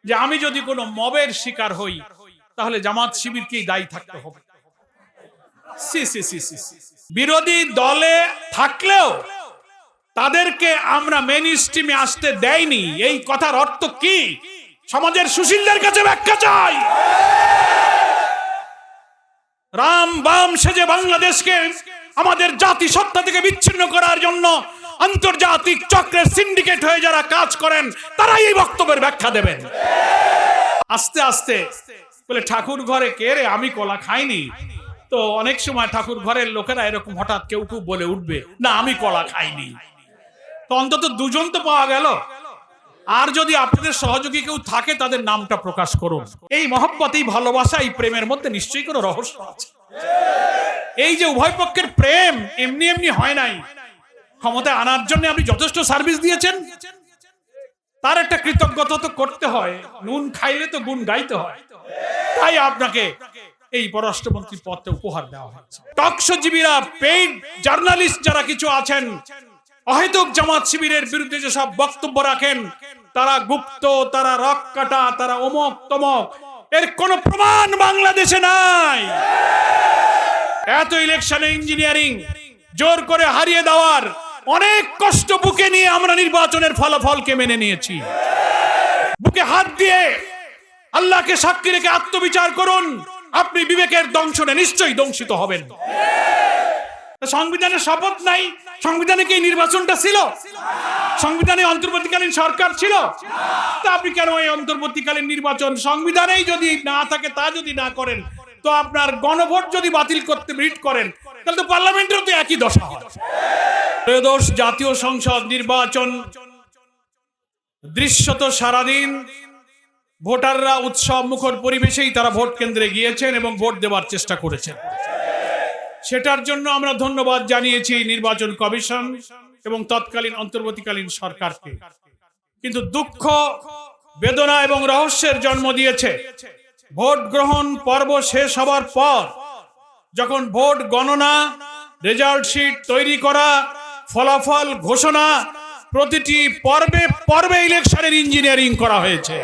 যে আমি যদি কোনো মবের শিকার হই তাহলে জামাত শিবিরকেই দায়ী থাকতে হবে। বিরোধী দলে থাকলেও তাদেরকে আমরা মেইন স্ট্রিমে আসতে দেয়নি, এই কথার অর্থ কি? সমাজের সুশীলদের কাছে ব্যাখ্যা চাই। রাম বাম সেজে বাংলাদেশকে আমাদের জাতি সত্তা থেকে বিচ্ছিন্ন করার জন্য আন্তর্জাতিক চক্রের সিন্ডিকেট হয়ে যারা কাজ করেন তারাই এই বক্তব্যের ব্যাখ্যা দেবেন। আস্তে আস্তে বলে ঠাকুর ঘরে কে রে, আমি কলা খাইনি। তো অনেক সময় ঠাকুর ঘরের লোকেরা এরকম হঠাৎ কেউ কেউ বলে উঠবে, না আমি কলা খাইনি। তো অন্তত দুজন তো পাওয়া গেল। আর যদি আপনাদের সহযোগী কেউ থাকে তাদের নামটা প্রকাশ করুন। এই মহব্বত, এই ভালোবাসা, এই প্রেমের মধ্যে নিশ্চয়ই কোনো রহস্য আছে। এই যে উভয় পক্ষের প্রেম এমনি এমনি হয় নাই। ক্ষমতায় আনার জন্য আপনি যথেষ্ট সার্ভিস দিয়েছেন, তার একটা কৃতজ্ঞতা তো করতে হয়। নুন খাইলে তো গুণ গাইতে হয়। তাই আপনাকে এই পররাষ্ট্রমন্ত্রী পদটা উপহার দেওয়া হয়েছে। টকশোজীবীরা, পেইড জার্নালিস্ট যারা কিছু আছেন, অহেতুক জামাত শিবিরের বিরুদ্ধে যে সব বক্তব্য রাখেন, তারা গুপ্ত, তারা রক কাটা, তারা অমক তমক, এর কোন প্রমাণ বাংলাদেশে নাই। এত ইলেকশনে ইঞ্জিনিয়ারিং জোর করে হারিয়ে দেওয়ার অনেক কষ্ট বুকে নিয়ে আমরা নির্বাচনের ফলাফলকে মেনে নিয়েছি। বুকে হাত দিয়ে আল্লাহকে সাক্ষী রেখে আত্মবিচার করুন, আপনি বিবেকের দংশনে নিশ্চয়ই দংশিত হবেন। সংবিধানের শপথ নাই, সংবিধানে কি নির্বাচনটা ছিল? সংবিধানে অন্তর্বর্তীকালীন সরকার ছিল? তা আপনি কেন এই অন্তর্বর্তীকালীন নির্বাচন সংবিধানেই যদি না থাকে, তা যদি না করেন, তো আপনার গণভোট যদি বাতিল করতে রিট করেন, তাহলে তো পার্লামেন্টেরও তো একই দশা হয়। ত্রয়োদশ জাতীয় সংসদ নির্বাচন দৃশ্যত সারাদিন ভোটাররা উৎসব মুখর পরিবেশেই তারা ভোট কেন্দ্রে গিয়েছেন এবং ভোট দেওয়ার চেষ্টা করেছেন। সেটার জন্য আমরা ধন্যবাদ জানিয়েছি নির্বাচন কমিশন এবং তৎকালীন অন্তর্বর্তীকালীন সরকারকে। কিন্তু দুঃখ, বেদনা এবং রহস্যের জন্ম দিয়েছে ভোট গ্রহণ পর্ব শেষ হবার পর, যখন ভোট গণনা, রেজাল্ট শিট তৈরি করা, ফলাফল ঘোষণা, প্রতিটি পর্বে পর্বে ইলেকশনের ইঞ্জিনিয়ারিং করা হয়েছে।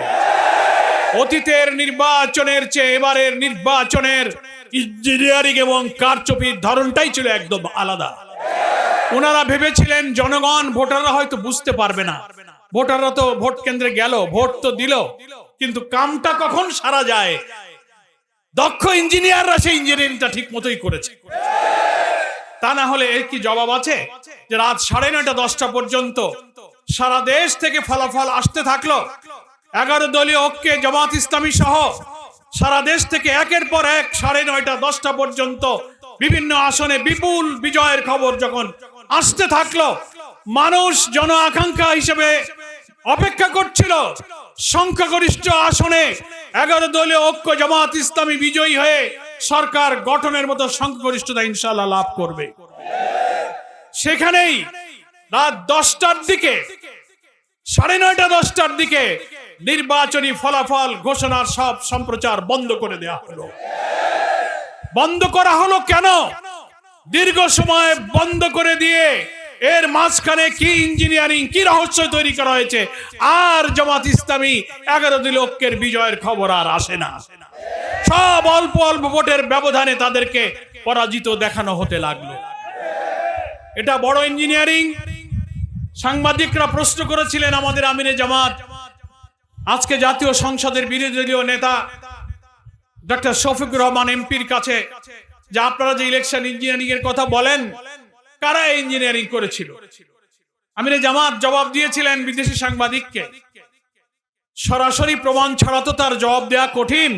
অতীতের নির্বাচনের চেয়ে এবারের নির্বাচনের ইঞ্জিনিয়ারিং এবং কারচুপির ধরনটাই ছিল একদম আলাদা। ওনারা ভেবেছিলেন জনগণ, ভোটাররা হয়তো বুঝতে পারবে না, ভোটাররা তো ভোট কেন্দ্রে গেল, ভোট তো দিল, কিন্তু কামটা কখন সারা যায় দক্ষ ইঞ্জিনিয়াররা সেই ইঞ্জিনিয়ারিংটা ঠিক মতোই করেছে। তা না হলে এর কি জবাব আছে যে রাত 9:30 10টা পর্যন্ত সারা দেশ থেকে ফলাফল আসতে থাকলো। 11 দলীয় ঐক্যে জামাত ইসলামী সহ সারা দেশ থেকে একের পর এক 9:30 10টা পর্যন্ত বিভিন্ন আসনে বিপুল বিজয়ের খবর যখন আসতে থাকলো, মানুষ জন আকাঙ্ক্ষা হিসেবে অপেক্ষা করছিল সংখ্যাগরিষ্ঠ আসনে 11 দলীয় ঐক্য জামাত ইসলামী বিজয়ী হয়ে সরকার গঠনের মতো সংখ্যাগরিষ্ঠতা ইনশাআল্লাহ লাভ করবে। সেখানেই রাত 10টার দিকে, 9:30 10টার দিকে নির্বাচনী ফলাফল ঘোষণার সব সম্প্রচার বন্ধ করে দেওয়া হলো। বন্ধ করা হলো কেন? দীর্ঘ সময় বন্ধ করে দিয়ে এর মাঝখানে কি ইঞ্জিনিয়ারিং, কি রহস্য তৈরি করা হয়েছে, আর জামাত ইসলামী 11 দলীয় ঐক্যের বিজয়ের খবর আর আসে না। সব অল্প অল্প ভোটের ব্যবধানে তাদেরকে পরাজিত দেখানো হতে লাগলো। এটা বড় ইঞ্জিনিয়ারিং। সাংবাদিকরা প্রশ্ন করেছিলেন আমাদের আমিরে জামাত, আজকে জাতীয় সংসদের বিরোধী দলীয় নেতা ডক্টর শফিকুর রহমান এমপির কাছে, যে আপনারা যে ইলেকশন ইঞ্জিনিয়ারিং এর কথা বলেন, কারা ইঞ্জিনিয়ারিং করেছিল? আমিরে জামাত জবাব দিয়েছিলেন বিদেশি সাংবাদিককে, সরাসরি প্রমাণ ছাড়া তো তার জবাব দেওয়া কঠিন।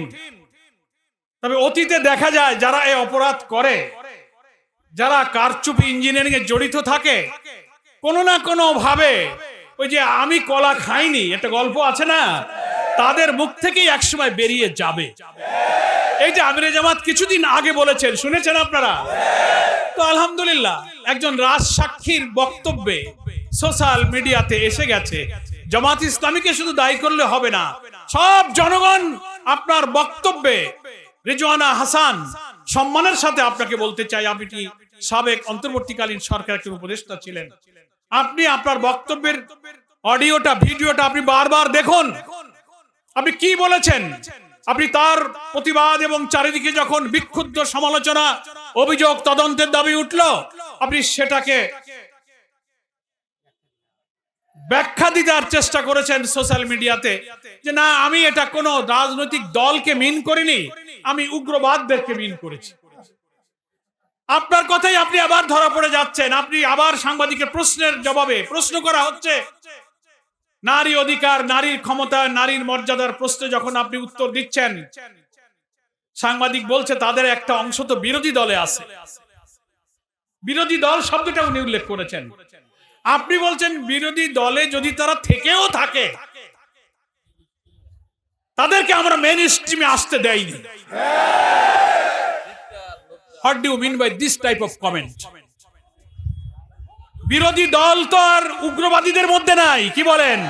তবে অতীতে দেখা যায় যারা এই অপরাধ করে, যারা কারচুপি ইঞ্জিনিয়ারিং এ জড়িত থাকে, কোনো না কোনো ভাবে ওই যে আমি কলা খাইনি একটা গল্প আছে না, তাদের মুখ থেকেই একসময় বেরিয়ে যাবে। এই যে আমিরে জামাত কিছুদিন আগে বলেছেন, শুনেছেন আপনারা তো? আলহামদুলিল্লাহ, একজন রাজ সাক্ষীর বক্তব্যে সোশ্যাল মিডিয়াতে এসে গেছে। জামাত ইসলামীকে শুধু দায়ী করলে হবে না, সব জনগণ আপনার বক্তব্যে। রিজওয়ানা হাসান, সম্মানের সাথে আপনাকে বলতে চাই, আপনি সাবেক অন্তর্বর্তীকালীন সরকারের উপদেষ্টা ছিলেন, আপনি আপনার বক্তব্যের অডিওটা, ভিডিওটা আপনি বারবার দেখুন। আপনি কি বলেছেন? আপনি তার প্রতিবাদ এবং চারিদিকে যখন বিক্ষুব্ধ সমালোচনা, অভিযোগ, তদন্তের দাবি উঠল, আপনি সেটাকে ব্যাখ্যা দেওয়ার চেষ্টা করেছেন সোশ্যাল মিডিয়াতে যে না, আমি এটা কোনো রাজনৈতিক দলকে মিন করিনি, আমি উগ্রবাদদেরকে মিন করেছি। আপনার কথাই আপনি আবার ধরা পড়ে যাচ্ছেন। আপনি আবার সাংবাদিকের প্রশ্নের জবাবে, প্রশ্ন করা হচ্ছে নারী অধিকার, নারীর ক্ষমতা, নারীর মর্যাদার প্রশ্নে যখন আপনি উত্তর দিচ্ছেন, সাংবাদিক বলছে তাদের একটা অংশ তো বিরোধী দলে আছে। বিরোধী দল শব্দটা উনি উল্লেখ করেছেন। আপনি বলছেন বিরোধী দলে যদি তারা থেকেও থাকে, তাদেরকে আমরা মেইন স্ট্রিমে আসতে দেইনি। What do you mean by this type of comment? বিরোধী দল তো আর উগ্রবাদীদের মধ্যে নাই, কি বলেন?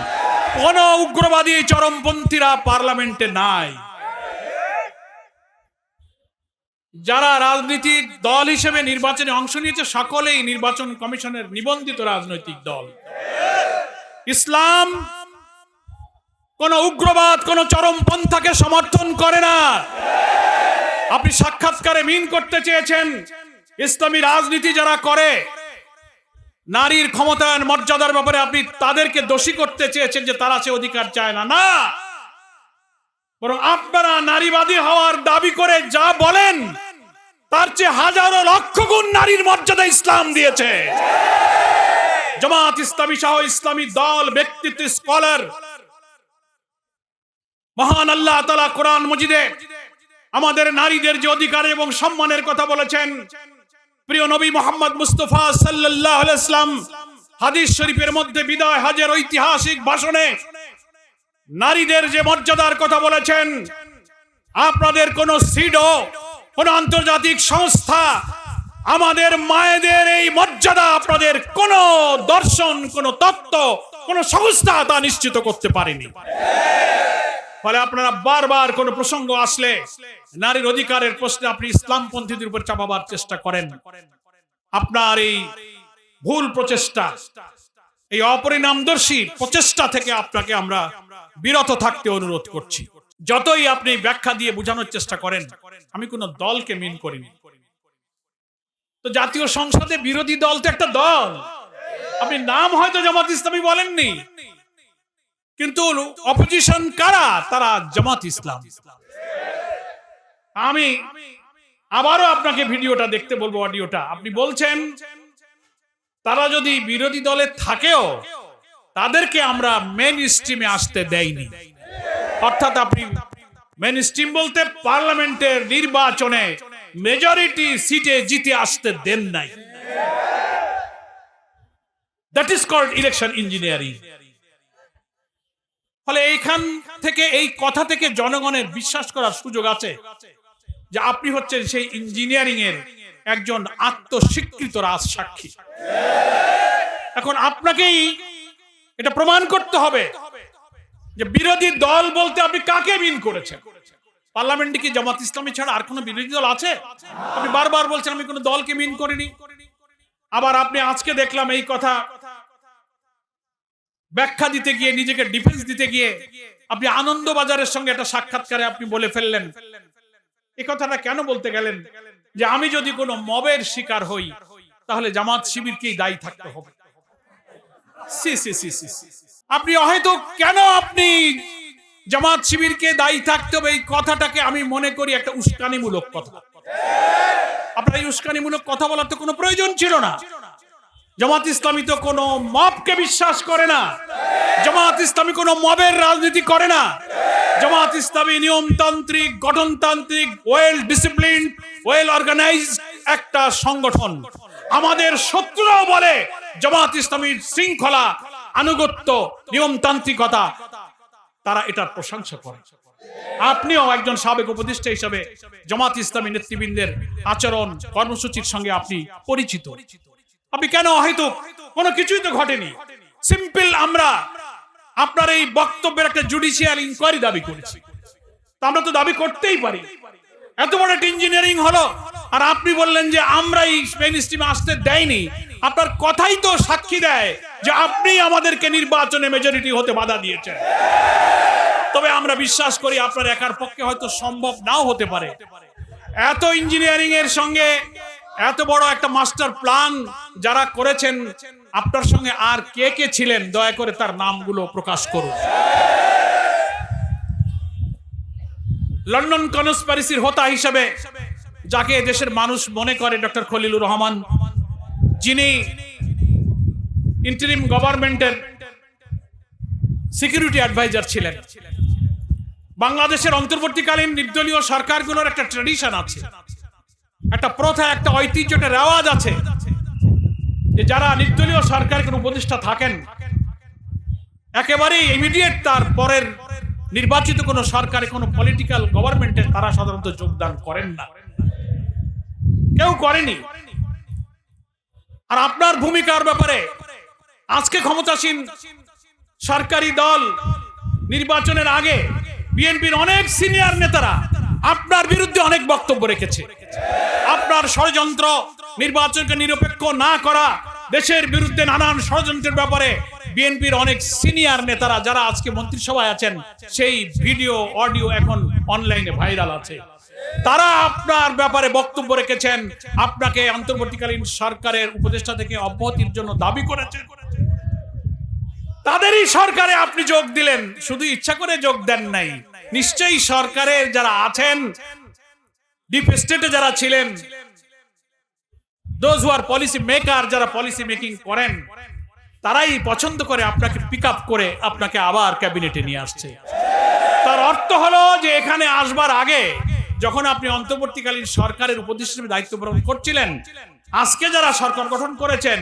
কোন উগ্রবাদী চরমপন্থীরা পার্লামেন্টে নাই। যারা রাজনীতির দল হিসেবে নির্বাচনে অংশ নিয়েছে সকলেই নির্বাচন কমিশনের নিবন্ধিত রাজনৈতিক দল। ইসলাম কোন উগ্রবাদ, কোন চরমপন্থাকে সমর্থন করে না। আপনি সাক্ষাৎকারে মিন করতে চেয়েছেন ইসলামী রাজনীতি যারা করে, নারীর ক্ষমতায়ন, মর্যাদার ব্যাপারে আপনি তাদেরকে দোষী করতে চেয়েছেন যে তারা সে অধিকার চায় না। না, বরং আপনারা নারীবাদী হওয়ার দাবি করে যা বলেন তার চেয়ে হাজারো লক্ষ গুণ নারীর মর্যাদা ইসলাম দিয়েছে। জামাত ইসলামী সহ ইসলামী দল, ব্যক্তিত্ব, স্কলার, মহান আল্লাহ তাআলা কোরআন মজিদে আমাদের নারীদের যে অধিকার এবং সম্মানের কথা বলেছেন, প্রিয় নবী মুহাম্মদ মুস্তাফা সাল্লাল্লাহু আলাইহি ওয়াসাল্লাম হাদিস শরীফের মধ্যে বিদায় হজের ঐতিহাসিক ভাষণে নারীদের যে মর্যাদার কথা বলেছেন, আপনাদের কোন সিডো, কোন আন্তর্জাতিক সংস্থা আমাদের মায়েদের এই মর্যাদা, আপনাদের কোন দর্শন, কোন তত্ত্ব, কোন সংস্থা তা নিশ্চিত করতে পারেনি। ফলে আপনারা বারবার কোন প্রসঙ্গ আসলে নারীর অধিকারের প্রশ্নে আপনি ইসলামপন্থীদের উপর চাপাবার চেষ্টা করেন। আপনার এই ভুল প্রচেষ্টা, এই অপরিণামদর্শী প্রচেষ্টা থেকে আপনাকে আমরা বিরত থাকতে অনুরোধ করছি। যতই আপনি ব্যাখ্যা দিয়ে বোঝানোর চেষ্টা করেন আমি কোন দলকে মিন করিনি, তো জাতীয় সংসদে বিরোধী দল তো একটা দল। আপনি নাম হয়তো জামাত ইসলামী বলেননি, কিন্তু অপোজিশন কারা? তারা জামাত ইসলাম। আমি আবারও আপনাকে ভিডিওটা দেখতে বলবো, অডিওটা। আপনি বলছেন তারা যদি বিরোধী দলে থাকেও তাদেরকে আমরা মেইন স্ট্রিমে আসতে দেইনি। অর্থাৎ আপনি মেইন স্ট্রিম বলতে পার্লামেন্টের নির্বাচনে মেজরিটি সিটে জিতে আসতে দেন নাই। That is called election engineering. ফলে এইখান থেকে, এই কথা থেকে জনগণের বিশ্বাস করার সুযোগ আছে যে আপনি হচ্ছেন সেই ইঞ্জিনিয়ারিং এর একজন আত্মস্বীকৃত রাজসাক্ষী। এখন আপনাকেই এটা প্রমাণ করতে হবে যে বিরোধী দল বলতে আপনি কাকে মিন করেছেন। পার্লামেন্টে কি জামাত ইসলামী ছাড়া আর কোন বিরোধী দল আছে? আপনি বারবার বলছেন আমি কোন দলকে মিন করিনি। আবার আপনি আজকে দেখলাম এই কথা ব্যাখ্যা দিতে গিয়ে, নিজেকে ডিফেন্স দিতে গিয়ে আপনি আনন্দবাজারের সঙ্গে একটা সাক্ষাৎকারে আপনি বলে ফেললেন। এই কথাটা কেন বলতে গেলেন যে আমি যদি কোনো মবের শিকার হই তাহলে জামাত শিবিরকেই দায়ী থাকতে হবে? আপনি হয়তো কেন আপনি জামাত শিবিরকে দায়ী থাকতে হবে, এই কথাটাকে আমি মনে করি একটা উস্কানিমূলক কথা। আপনার এই উস্কানিমূলক কথা বলার তো কোনো প্রয়োজন ছিল না। জামাত ইসলামী তো কোনো মবকে বিশ্বাস করে না। জামাত ইসলামী কোনো মবের রাজনীতি করে না। জামাত ইসলামী নিয়মতান্ত্রিক, গঠনতান্ত্রিক, ওয়েল ডিসিপ্লিন, ওয়েল অর্গানাইজড একটা সংগঠন। আমাদের শত্রুরাও বলে জামাত ইসলামীর শৃঙ্খলা, আনুগত্য, নিয়মতান্ত্রিকতা, তারা এটার প্রশংসা করে। আপনিও একজন সাবেক উপদেষ্টা হিসেবে জামাত ইসলামী নেতৃবৃন্দের আচরণ, কর্মসূচির সঙ্গে আপনি পরিচিত। আপনি কেন হয়তো কোনো কিছুই তো ঘটেনি, সিম্পল আমরা আপনার এই বক্তব্যের একটা জুডিশিয়াল ইনকোয়ারি দাবি করেছি। তা আমরা তো দাবি করতেই পারি। এত বড় একটা ইঞ্জিনিয়ারিং হলো আর আপনি বললেন যে আমরা এই মেইন স্ট্রিমে আসতে দেয়নি। আপনার কথাই তো সাক্ষী দেয় যে আপনি আমাদেরকে নির্বাচনে মেজরিটি হতে বাধা দিয়েছেন। তবে আমরা বিশ্বাস করি আপনার একার পক্ষে হয়তো সম্ভব নাও হতে পারে। এত ইঞ্জিনিয়ারিং এর সঙ্গে এত বড় একটা মাস্টার প্ল্যান যারা করেছেন, আপনার সঙ্গে আর কে কে ছিলেন দয়া করে তার নামগুলো প্রকাশ করুন। লন্ডন কনস্পিরেসির হোতা হিসেবে যাকে দেশের মানুষ মনে করে ডক্টর খলিলুর রহমান, যিনি ইন্টারিম গভর্নমেন্টের সিকিউরিটি অ্যাডভাইজার ছিলেন। বাংলাদেশের অন্তর্বর্তীকালীন নির্দলীয় সরকারগুলোর একটা ট্র্যাডিশন আছে, একটা প্রথা, একটা ঐতিহ্য, একটা রেওয়াজ আছে যে যারা নির্দলীয় সরকারের উপদেষ্টা থাকেন একেবারেই ইমিডিয়েট তার পরের নির্বাচিত কোন সরকারে কোন পলিটিক্যাল গভর্নমেন্টে তারা সাধারণত যোগদান করেন না, কেউ করেনি। আর আপনার ভূমিকার ব্যাপারে আজকে ক্ষমতাসীন সরকারি দল নির্বাচনের আগে বিএনপির অনেক সিনিয়র নেতারা আপনার বিরুদ্ধে অনেক বক্তব্য রেখেছে। আপনার ষড়যন্ত্র, নির্বাচনকে নিরপেক্ষ না করা, দেশের বিরুদ্ধে নানান ষড়যন্ত্রের ব্যাপারে বিএনপির অনেক সিনিয়র নেতারা যারা আজকে মন্ত্রিসভায় আছেন, সেই ভিডিও অডিও এখন অনলাইনে ভাইরাল আছে। তারা আপনার ব্যাপারে বক্তব্য রেখেছেন, আপনাকে অন্তর্বর্তীকালীন সরকারের উপদেষ্টা থেকে অব্যাহতির জন্য দাবি করেছেন। তাদেরই সরকারে আপনি যোগ দিলেন, শুধু ইচ্ছা করে যোগ দেন নাই। নিশ্চয়ই সরকারের যারা আছেন, ডিপ স্টেটে যারা ছিলেন, those who are policy maker, যারা পলিসি মেকিং করেন, তারাই পছন্দ করে আপনাকে পিক আপ করে আপনাকে আবার ক্যাবিনেটে নিয়ে আসছে। তার অর্থ হলো যে এখানে আসবার আগে যখন আপনি অন্তর্বর্তীকালীন সরকারের উপদেষ্টা হিসেবে দায়িত্ব পালন করছিলেন, আজকে যারা সরকার গঠন করেছেন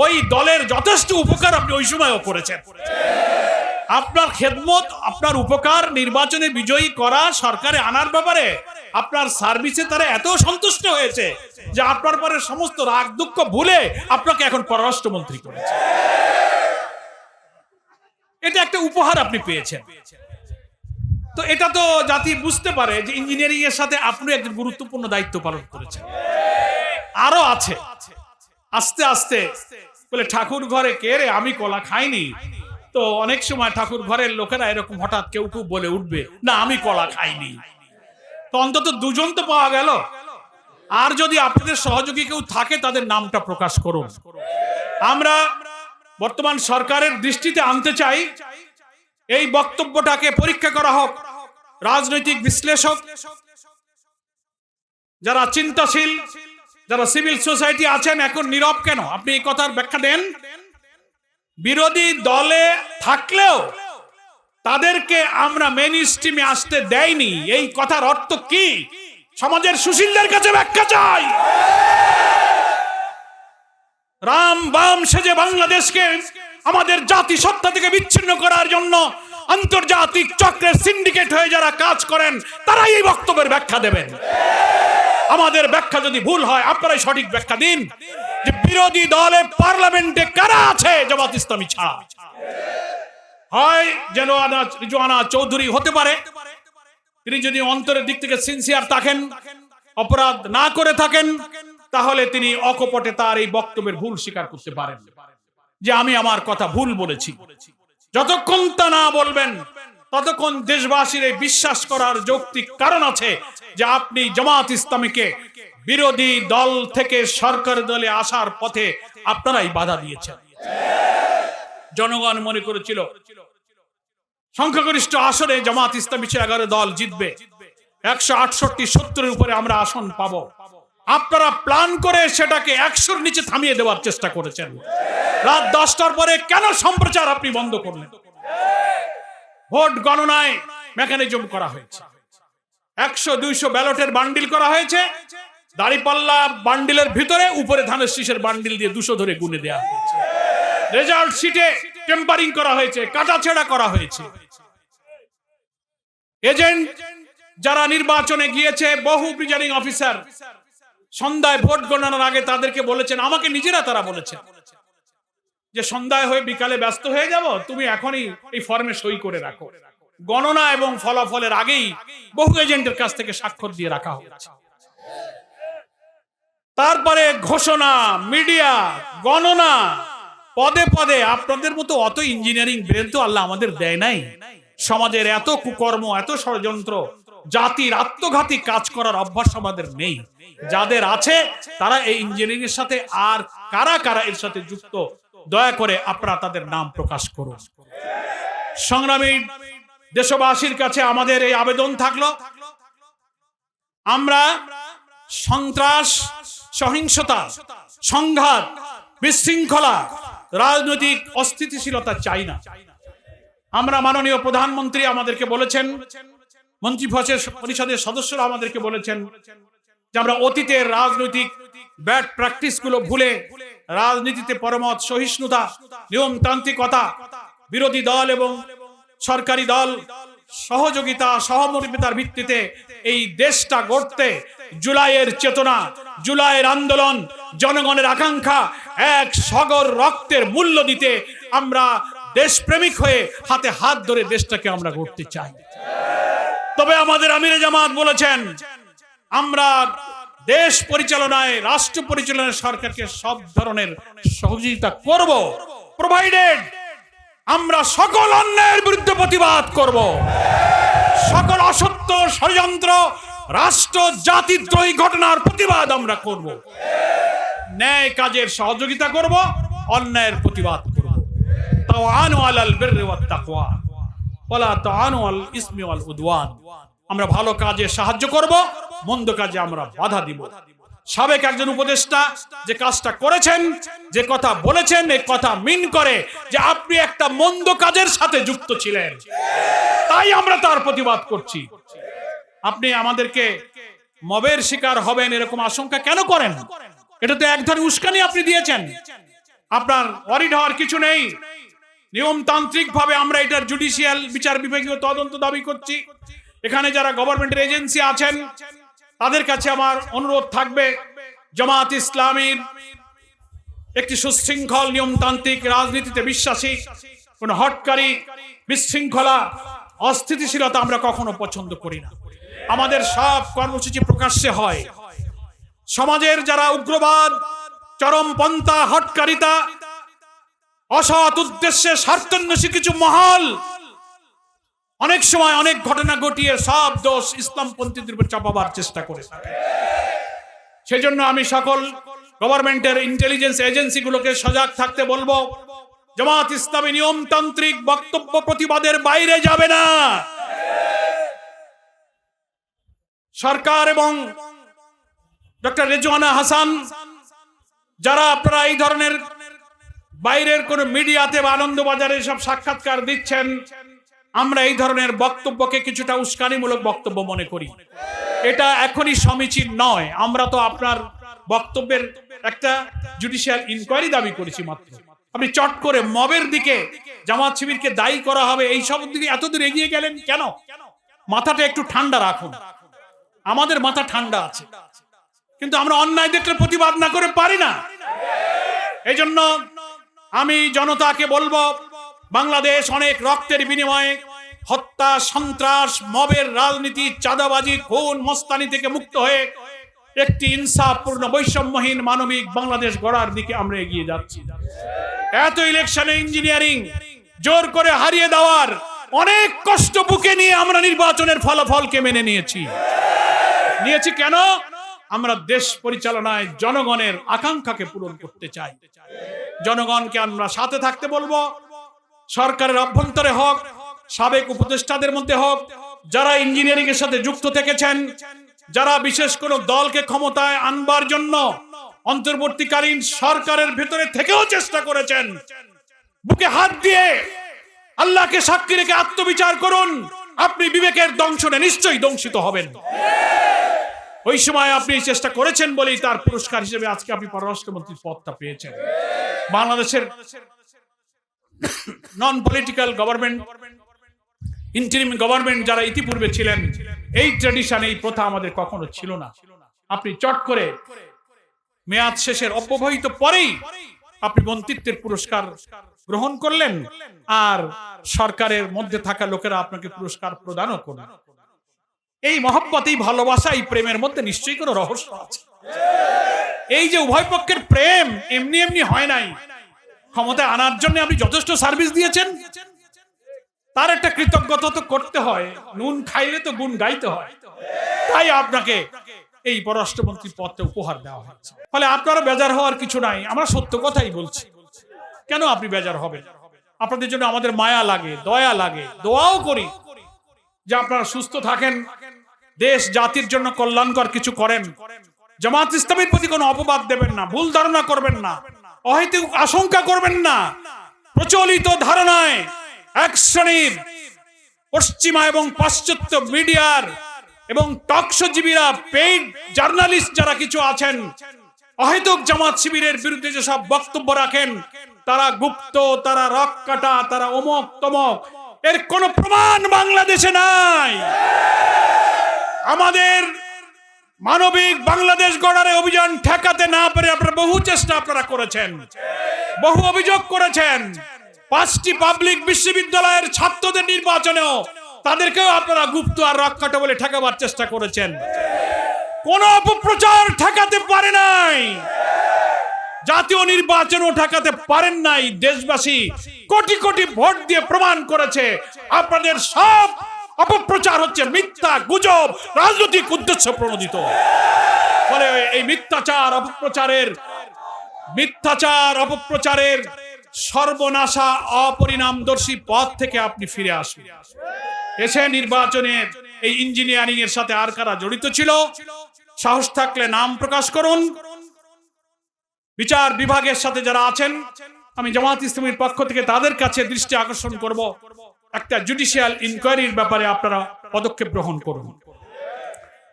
ওই দলের যথেষ্ট উপকার আপনি ওই সময়ও করেছেন। আপনার খেদমত, আপনার উপকার, নির্বাচনে বিজয়ী করা, সরকারে আনার ব্যাপারে আপনার সার্ভিসে তারা এত সন্তুষ্ট হয়েছে যে আপনার পরে সমস্ত রাগ দুঃখ ভুলে আপনাকে এখন পররাষ্ট্রমন্ত্রী করেছে। এটা একটা উপহার আপনি পেয়েছেন। তো এটা তো জাতি বুঝতে পারে যে ইঞ্জিনিয়ারিং এর সাথে আপনি একজন গুরুত্বপূর্ণ দায়িত্ব পালন করেছেন। আরো আছে, আস্তে আস্তে বলে ঠাকুর ঘরে কে রে, আমি কলা খাইনি। তো অনেক সময় ঠাকুর ঘরের লোকেরা এরকম হঠাৎ কেউ কেউ বলে উঠবে, না আমি কলা খাইনি। তো অন্তত দুজন তো পাওয়া গেল। আর যদি আপনাদের সহযোগী কেউ থাকে তাদের নামটা প্রকাশ করুন। আমরা বর্তমান সরকারের দৃষ্টিতে আনতে চাই, এই বক্তব্যটাকে পরীক্ষা করা হোক। রাজনৈতিক বিশ্লেষক, যারা চিন্তাশীল, যারা সিভিল সোসাইটি আছেন, এখন নীরব কেন? আপনি এই কথার ব্যাখ্যা দেন। বিরোধী দলে থাকলেও তাদেরকে আমরা মেইন স্ট্রিমে আসতে দেয়নি, এই কথার অর্থ কি? সমাজের সুশীলদের কাছে ব্যাখ্যা চাই। রাম বাম সেজে বাংলাদেশকে আমাদের জাতি সত্তা থেকে বিচ্ছিন্ন করার জন্য আন্তর্জাতিক চক্রের সিন্ডিকেট হয়ে যারা কাজ করেন, তারাই এই বক্তব্যের ব্যাখ্যা দেবেন। আমাদের ব্যাখ্যা যদি ভুল হয় আপনারাই সঠিক ব্যাখ্যা দিন যে বিরোধী দলে পার্লামেন্টে কারা আছে জামাত ইসলামী ছাড়া। হয় যেন রিজওয়ানা চৌধুরী হতে পারে, তিনি যদি অন্তরের দিক থেকে সিনসিয়ার থাকেন, অপরাধ না করে থাকেন, তাহলে তিনি অকপটে তার এই বক্তব্যের ভুল স্বীকার করতে পারেন যে আমি আমার কথা ভুল বলেছি। যতক্ষণ তা না বলবেন ততক্ষণ দেশবাসীর এই বিশ্বাস করার যৌক্তিক কারণ আছে যে আপনি জামাত ইসলামীকে বিরোধী দল থেকে সরকার দলে আসার পথে আপনারাই বাধা দিয়েছেন। জনগণ মনে করেছিল সংখ্যাগরিষ্ঠ আসনে জামাত ইসলামী 11 দল জিতবে, 168-70-এর উপরে আমরা আসন পাবো। আপনারা প্ল্যান করে সেটাকে 100-র নিচে থামিয়ে দেওয়ার চেষ্টা করেছেন। রাত 10টার পরে কেন সম্প্রচার আপনি বন্ধ করলেন? ভোট গণনায় মেকানিজম করা হয়েছে, 100-200 ব্যালটের বান্ডিল করা হয়েছে, দাড়িপাল্লা বান্ডিলের ভিতরে উপরে ধানের শীষের বান্ডিল দিয়ে 200 ধরে গুনে দেওয়া হয়েছে। রেজাল্ট শিটে টেম্পারিং করা হয়েছে, কাটাছেড়া করা হয়েছে। এজেন্ট যারা নির্বাচনে গিয়েছে, বহু প্রিজাইডিং অফিসার সন্ধ্যায় ভোট গণনার আগে তাদেরকে বলেছেন, আমাকে নিজেরা তারা বলেছেন যে সন্ধ্যায় হয়ে বিকালে ব্যস্ত হয়ে যাব, তুমি এখনই এই ফর্মে সই করে রাখো। গণনা এবং ফলাফলের আগেই বহু এজেন্টের কাছ থেকে স্বাক্ষর দিয়ে রাখা হয়েছে। তারপরে ঘোষণা, মিডিয়া, গণনা, পদে পদে আপনাদের মতো অত ইঞ্জিনিয়ারিং ব্রেন তো আল্লাহ আমাদের দেয় নাই। সমাজের এত কুকর্ম, এত ষড়যন্ত্র, জাতির আত্মঘাতী কাজ করার অভ্যাস আমাদের নেই। যাদের আছে তারা এই ইঞ্জিনিয়ারিং এর সাথে আর কারা কারা এর সাথে যুক্ত, দয়া করে আপনারা তাদের নাম প্রকাশ করুন। সংগ্রামী দেশবাসীর কাছে আমাদের এই আবেদন থাকলো, আমরা সন্ত্রাস, সহিংসতা, সংঘাত, বিশৃঙ্খলা, রাজনৈতিক অস্থিতিশীলতা চাই না। আমরা মাননীয় প্রধানমন্ত্রী আমাদেরকে বলেছেন, মন্ত্রী পরিষদের সদস্যরা আমাদেরকে বলেছেন যে আমরা অতীতের রাজনৈতিক ব্যাড প্র্যাকটিস গুলো ভুলে রাজনীতিতে পরমত সহিষ্ণুতা, নিয়মতান্ত্রিকতা, বিরোধী দল এবং সরকারি দল সহযোগিতা, সহমর্মিতার ভিত্তিতে এই দেশটা গড়তে জুলাইয়ের চেতনা, জুলাইয়ের আন্দোলন, জনগণের আকাঙ্ক্ষা, এক সাগর রক্তের মূল্য দিতে আমরা দেশপ্রেমিক হয়ে হাতে হাত ধরে দেশটাকে আমরা গড়তে চাই। তবে আমাদের আমিরে জামাত বলেছেন আমরা দেশ পরিচালনায়, রাষ্ট্র পরিচালনায় সরকারকে সব ধরনের সহযোগিতা করব, প্রোভাইডেড আমরা সকল অন্যায়ের বিরুদ্ধে প্রতিবাদ করব, সকল অসত্য, ষড়যন্ত্র, রাষ্ট্র জাতিদ্রোহী ঘটনার প্রতিবাদ আমরা করব, ন্যায় কাজের সহযোগিতা করব, অন্যায়ের প্রতিবাদ করব। তাওয়ানু আলাল বিররি ওয়াত তাকওয়া ওয়ালা তাওয়ানু আলাল ইসমি ওয়াল উদওয়ান। আমরা ভালো কাজে সাহায্য করব, মন্দ কাজে আমরা বাধা দিব। সাবেক একজন উপদেষ্টা যে কাজটা করেছেন, যে কথা বলেছেন, এই কথা মিন করে যে আপনি একটা মন্দ কাজের সাথে যুক্ত ছিলেন, তাই আমরা তার প্রতিবাদ করছি। আপনি আমাদেরকে মবের শিকার হবেন এরকম আশঙ্কা কেন করেন? এটা তো এক ধরনের উস্কানি আপনি দিয়েছেন। আপনার ওয়ারিড হওয়ার কিছু নেই। নিয়মতান্ত্রিক ভাবে আমরা এটার জুডিশিয়াল বিচার বিভাগীয় তদন্ত দাবি করছি। এখানে যারা গভর্নমেন্টের এজেন্সি আছেন তাদের কাছে আমার অনুরোধ থাকবে, জামাত ইসলামীর একটি সুশৃঙ্খল নিয়মতান্ত্রিক রাজনীতিতে বিশ্বাসী, কোন হটকারী, বিশৃঙ্খলা, অস্থিতিশীলতা আমরা কখনো পছন্দ করি না। আমাদের সব কর্মসূচি প্রকাশ্যে হয়। সমাজের যারা উগ্রবাদ, চরমপন্থা, হটকারিতা, অসৎ উদ্দেশ্যে স্বার্থান্বেষী কিছু মহল অনেক সময় অনেক ঘটনা ঘটিয়ে সব দোষ ইসলামপন্থীদের উপর চাপাবার চেষ্টা করে থাকে। সেজন্য আমি সকল গভর্নমেন্টের ইন্টেলিজেন্স এজেন্সিগুলোকে সজাগ থাকতে বলবো। জামাত ইসলামী নিয়মতান্ত্রিক বক্তব্য প্রতিবাদের বাইরে যাবে না। সরকার এবং ডক্টর রেজওয়ানা হাসান যারা আপনারা এই ধরনের বাইরের কোন মিডিয়াতে বা আনন্দবাজারে সব সাক্ষাৎকার দিচ্ছেন, আমরা এই ধরনের বক্তব্যকে কিছুটা উস্কানিমূলক বক্তব্য মনে করি। এটা এখনই সমীচীন নয়। আমরা তো আপনার বক্তব্যের একটা জুডিশিয়াল ইনকোয়ারি দাবি করেছি মাত্র। আপনি চট করে মবের দিকে, জামাত শিবিরকে দায়ী করা হবে এই সব দিকে এতদূর এগিয়ে গেলেন কেন? মাথাটা একটু ঠান্ডা রাখুন। আমাদের মাথা ঠান্ডা আছে, কিন্তু আমরা অন্যায় দেখলে প্রতিবাদ না করে পারি না। এই জন্য আমি জনতাকে বলবো, বাংলাদেশ অনেক রক্তের বিনিময়ে হত্যা, সন্ত্রাস, মবের রাজনীতি, চাঁদাবাজি, খুন, মস্তানি থেকে মুক্ত হয়ে একটি ইনসাফপূর্ণ, বৈষম্যহীন, মানবিক বাংলাদেশ গড়ার দিকে আমরা এগিয়ে যাচ্ছি। এত ইলেকশনে ইঞ্জিনিয়ারিং জোর করে হারিয়ে দেওয়ার অনেক কষ্ট বুকে নিয়ে আমরা নির্বাচনের ফলাফলকে মেনে নিয়েছি। কেন? আমরা দেশ পরিচালনায় জনগণের আকাঙ্ক্ষাকে পূরণ করতে চাই। জনগণকে আমরা সাথে থাকতে বলবো। সরকারের অভ্যন্তরে হোক, সাবেক উপদেষ্টাদের মধ্যে হোক, যারা ইঞ্জিনিয়ারিং এর সাথে যুক্ত থেকেছেন, যারা বিশেষ কোন দলকে ক্ষমতায় আনবার জন্য অন্তর্বর্তীকালীন সরকারের ভেতরে থেকেও চেষ্টা করেছেন, বুকে হাত দিয়ে আল্লাহকে সাক্ষী রেখে আত্মবিচার করুন। আপনি বিবেকের দংশনে নিশ্চয়ই দংশিত হবেন। ওই সময় আপনি চেষ্টা করেছেন বলেই তার পুরস্কার হিসেবে আজকে আপনি পররাষ্ট্রমন্ত্রীর পদটা পেয়েছেন। বাংলাদেশের non political government, interim government যারা ইতিপূর্বে ছিলেন, এই ট্র্যাডিশন, এই প্রথা আমাদের কখনো ছিল না। আপনি চট করে মেয়াদ শেষের অব্যবহিত পরেই আপনি মন্ত্রিত্বের পুরস্কার গ্রহণ করলেন, আর সরকারের মধ্যে থাকা লোকেরা আপনাকে পুরস্কার প্রদানও করলেন। এই মহব্বত, এই ভালোবাসা, এই প্রেমের মধ্যে নিশ্চয়ই কোনো রহস্য আছে। এই যে উভয় পক্ষের প্রেম এমনি এমনি হয় নাই। ক্ষমতায় আনার জন্য আপনি যথেষ্ট সার্ভিস দিয়েছেন, তার একটা কৃতজ্ঞতা তো করতে হয়, নুন খাইলে তো গুণ গাইতে হয়। তাই আপনাকে এই পররাষ্ট্রমন্ত্রী পদটা উপহার দেওয়া হচ্ছে। ফলে আপনারা বেজার হওয়ার কিছু নাই, আমরা সত্য কথাই বলছি। কেন আপনি বেজার হবেন? আপনাদের জন্য আমাদের মায়া লাগে, দয়া লাগে, দোয়াও করি যে আপনারা সুস্থ থাকেন, দেশ জাতির জন্য কল্যাণকর কিছু করেন। জামাত ইসলামের প্রতি কোনো অপবাদ দেবেন না, ভুল ধারণা করবেন না, অহেতুক আশঙ্কা করবেন না। প্রচলিত ধারণায় এক শ্রেণীর পশ্চিমা এবং পাশ্চাত্য মিডিয়ার এবং টকশোজীবীরা, পেইড জার্নালিস্ট যারা কিছু আছেন, অহেতুক জামাত শিবিরের বিরুদ্ধে যেসব বক্তব্য রাখেন, তারা গুপ্ত, তারা রক কাটা, তারা অমক তমক, এর কোনো প্রমাণ বাংলাদেশে নাই। আমাদের মানবিক বাংলাদেশ গড়ার অভিযান ঠেকাতে না পেরে আপনারা বহু চেষ্টা আপনারা করেছেন, বহু অভিযোগ করেছেন। 5টি পাবলিক বিশ্ববিদ্যালয়ের ছাত্রদের নির্বাচনেও তাদেরকেও আপনারা গুপ্ত আর রক্ষাটা বলে ঠেকাবার চেষ্টা করেছেন। কোন অপপ্রচার ঠেকাতে পারে নাই, জাতীয় নির্বাচনও ঠেকাতে পারেন নাই। দেশবাসী কোটি কোটি ভোট দিয়ে প্রমাণ করেছে আপনাদের সব অপপ্রচার হচ্ছে মিথ্যা, গুজব, রাজনৈতিক উদ্দেশ্য প্রণোদিত। ফলে এই মিথ্যাচার অপপ্রচারের সর্বনাশা অপরিণামদর্শী পথ থেকে আপনি ফিরে আসবেন। এসে নির্বাচনের এই ইঞ্জিনিয়ারিং এর সাথে আর কারা জড়িত ছিল, সাহস থাকলে নাম প্রকাশ করুন। বিচার বিভাগের সাথে যারা আছেন, আমি জামাত ইসলামীর পক্ষ থেকে তাদের কাছে দৃষ্টি আকর্ষণ করব, একটা জুডিশিয়াল ইনকোয়ারির ব্যাপারে আপনারা পদক্ষেপ গ্রহণ করুন।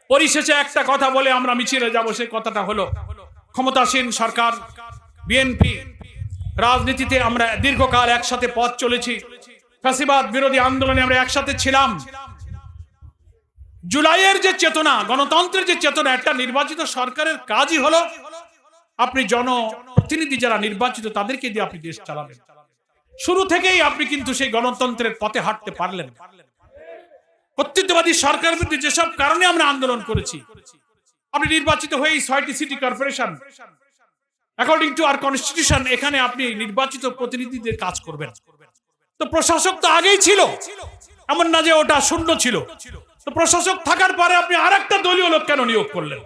পরিশেষে একটা কথা বলে আমরা মিছিলে যাব, সেই কথাটা হলো ক্ষমতাসীন সরকার বিএনপি, রাজনীতিতে আমরা দীর্ঘকাল একসাথে পথ চলেছি, ফ্যাসিবাদ বিরোধী আন্দোলনে আমরা একসাথে ছিলাম। জুলাইয়ের যে চেতনা, গণতন্ত্রের যে চেতনা, একটা নির্বাচিত সরকারের কাজই হলো আপনি জনপ্রতিনিধি যারা নির্বাচিত তাদেরকে দিয়ে আপনি দেশ চালাবেন। শুরু থেকেই আপনি কিন্তু সেই গণতন্ত্রের পথে হাঁটতে পারলেন। কর্তৃত্ববাদী সরকারের বিরুদ্ধে যেসব কারণে আমরা আন্দোলন করেছি, আপনি নির্বাচিত হয়ে 6টি city corporation, according to our constitution, এখানে আপনি নির্বাচিত প্রতিনিধিদের কাজ করবেন। তো প্রশাসক তো আগেই ছিল, এমন না যে ওটা শূন্য ছিল। তো প্রশাসক থাকার পরে আপনি আরেকটা দলীয় লোক কেন নিয়োগ করলেন?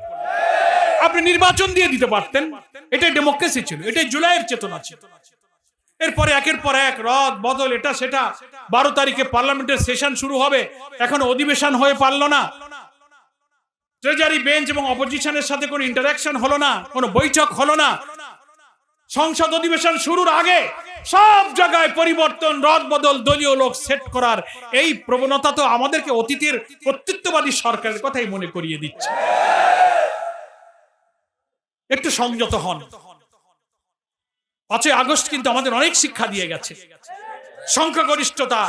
আপনি নির্বাচন দিয়ে দিতে পারতেন। এটাই ডেমোক্রেসি ছিল, এটাই জুলাইয়ের চেতনা ছিল। এরপরে একের পর এক রদ বদল, এটা সেটা। 12 তারিখে পার্লামেন্টের সেশন শুরু হবে, এখন অধিবেশন হয়ে পারল না। ট্রেজারি বেঞ্চ এবং অপোজিশনের সাথে কোনো ইন্টারাকশন হলো না, কোনো বৈঠক হলো না। সংসদ অধিবেশন শুরুর আগে সব জায়গায় পরিবর্তন, রদ বদল, দলীয় লোক সেট করার এই প্রবণতা তো আমাদেরকে অতীতের কর্তৃত্ববাদী সরকারের কথাই মনে করিয়ে দিচ্ছে। একটু সংযত হন। 5ই আগস্ট কিন্তু আমাদের অনেক শিক্ষা দিয়ে গেছে। সংখ্যাগরিষ্ঠতা,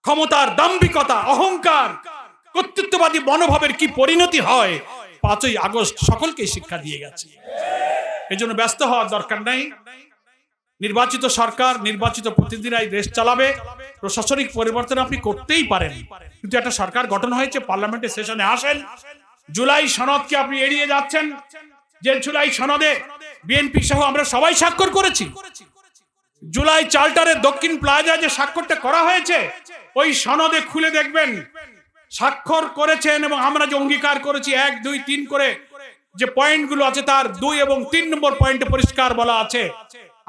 ক্ষমতার দাম্ভিকতা, অহংকার, কর্তৃত্ববাদী মনোভাবের কি পরিণতি হয় 5ই আগস্ট সকলকে শিক্ষা দিয়ে গেছে। এই জন্য ব্যস্ত হওয়ার দরকার নাই। নির্বাচিত সরকার, নির্বাচিত প্রতিনিধিরাই দেশ চালাবে। প্রশাসনিক পরিবর্তন আপনি করতেই পারেন, কিন্তু একটা সরকার গঠন হয়েছে, পার্লামেন্টের সেশনে আসেন। জুলাই সনদকে আপনি এড়িয়ে যাচ্ছেন, যে জুলাই সনদে বিএনপি সহ আমরা সবাই স্বাক্ষর করেছি। জুলাই চার্টারের দক্ষিণ প্লাজায় যে স্বাক্ষরটা করা হয়েছে, ওই সনদে খুলে দেখবেন স্বাক্ষর করেছেন এবং আমরা যে অঙ্গীকার করেছি 1, 2, 3 করে যে পয়েন্টগুলো আছে, তার 2 এবং 3 নম্বর পয়েন্টে পরিষ্কার বলা আছে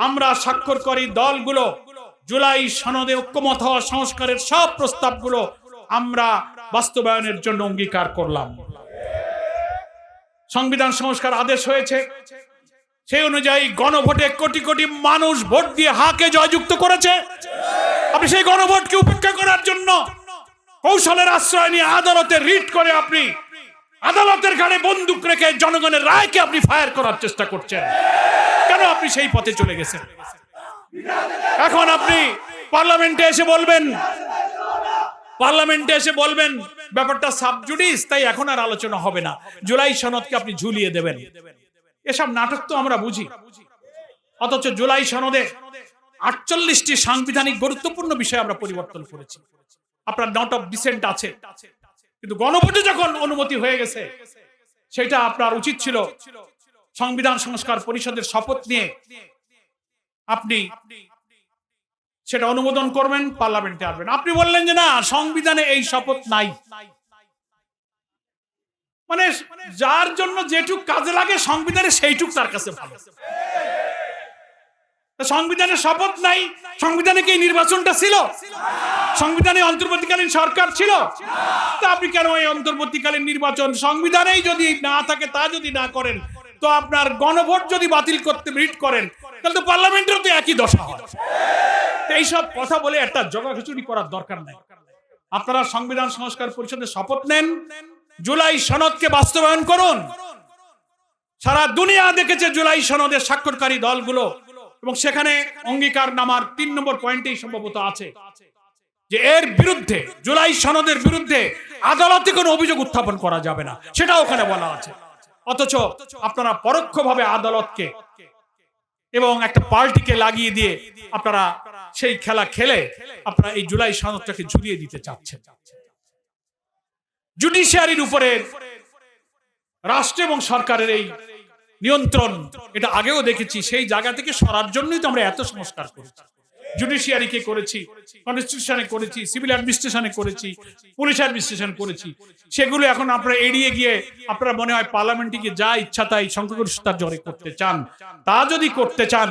আমরা স্বাক্ষরকারী দলগুলো জুলাই সনদে ঐক্যমত হওয়া সংস্কারের সব প্রস্তাবগুলো আমরা বাস্তবায়নের জন্য অঙ্গীকার করলাম। সংবিধান সংস্কার আদেশ হয়েছে, সেই অনুযায়ী গণভোটে কোটি কোটি মানুষ ভোট দিয়ে হাকে জয়যুক্ত করেছে। আপনি সেই গণভোটকে উপেক্ষা করার জন্য কৌশলের আশ্রয় নিয়ে আদালতে রিট করে আপনি আদালতের ঘাড়ে বন্দুক রেখে জনগণের রায়কে আপনি ফায়ার করার চেষ্টা করছেন। কেন আপনি সেই পথে চলে গেছেন? এখন আপনি পার্লামেন্টে এসে বলবেন ব্যাপারটা সাবজুডিস, তাই এখন আর আলোচনা হবে না, জুলাই সনদকে আপনি ঝুলিয়ে দেবেন। এসব নাটক তো আমরা বুঝি, অথচ জুলাই সনদে 48টি সাংবিধানিক গুরুত্বপূর্ণ বিষয় আমরা পরিবর্তন করেছি। আপনার নট অফ ডিসেন্ট আছে, কিন্তু গণভোটে যখন অনুমতি হয়ে গেছে, সেটা আপনার উচিত ছিল সংবিধান সংস্কার পরিষদের শপথ নিয়ে আপনি সেটা অনুমোদন করবেন, পার্লামেন্টে আসবেন। আপনি বললেন যে না, সংবিধানে এই শপথ নাই। মানে যার জন্য যেটুক কাজে লাগে সংবিধানে সেইটুক তার কাছে ভালো। সংবিধানে শপথ নাই, সংবিধানে কি নির্বাচনটা ছিল? সংবিধানে অন্তর্বর্তীকালীন সরকার ছিল? তা আপনি কেন এই অন্তর্বর্তীকালীন নির্বাচন সংবিধানেই যদি না থাকে, তা যদি না করেন, তো আপনার গণভোট যদি বাতিল করতে রিট করেন, তাহলে তো পার্লামেন্টেরও তো একই দশা হয়। এইসব কথা বলে একটা জগাখিচুড়ি করার দরকার নাই। আপনারা সংবিধান সংস্কার পরিষদে শপথ নেন, জুলাই সনদকে বাস্তবায়ন করুন। সারা দুনিয়া দেখেছে জুলাই সনদের স্বাক্ষরকারী দলগুলো, এবং সেখানে অঙ্গীকারনামার 3 নম্বর পয়েন্টেই সম্ভবত আছে যে এর বিরুদ্ধে, জুলাই সনদের বিরুদ্ধে আদালতে কোনো অভিযোগ উত্থাপন করা যাবে না, সেটা ওখানে বলা আছে। অথচ আপনারা পরোক্ষভাবে আদালতকে এবং একটা পার্টিকে লাগিয়ে দিয়ে আপনারা সেই খেলা খেলে আপনারা এই জুলাই সনদটাকে ঝুলিয়ে দিতে চাচ্ছেন। জুডিশিয়ারির উপরে রাষ্ট্র এবং সরকারের এই নিয়ন্ত্রণ, এটা আগেও দেখেছি, সেই জায়গা থেকে সরার জন্যই তো আমরা এত সংস্কার করেছি। জুডিশিয়ারিকে করেছি, কনস্টিটিউশনে করেছি, সিভিল অ্যাডমিনিস্ট্রেশনে করেছি, পুলিশ অ্যাডমিনিস্ট্রেশন করেছি। সেগুলো এখন আপনারা এড়িয়ে গিয়ে আপনারা মনে হয় পার্লামেন্টে গিয়ে যা ইচ্ছা তাই সংখ্যাগরিষ্ঠতার জোরে করতে চান। তা যদি করতে চান,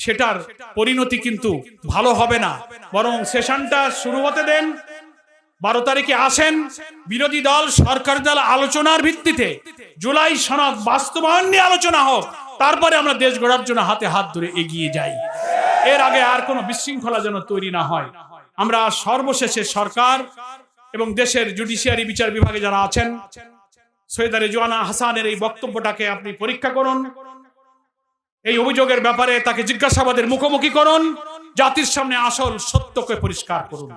সেটার পরিণতি কিন্তু ভালো হবে না। বরং সেশনটা শুরু হতে দেন, 12 তারিখে আসেন, বিরোধী দল সরকারি দল আলোচনার ভিত্তিতে জুলাই সনদ বাস্তবায়ন নিয়ে আলোচনা হোক, তারপরে আমরা দেশ গড়ার জন্য হাতে হাত ধরে এগিয়ে যাই। এর আগে আর কোনো বিশৃঙ্খলা যেন তৈরি না হয়। আমরা সর্বশেষে সরকার এবং দেশের জুডিশিয়ারি বিচার বিভাগে যারা আছেন, সৈয়দা রেজওয়ানা হাসানের এই বক্তব্যটাকে আপনি পরীক্ষা করুন, এই অভিযোগের ব্যাপারে তাকে জিজ্ঞাসাবাদের মুখোমুখি করুন, জাতির সামনে আসল সত্যকে পরিষ্কার করুন।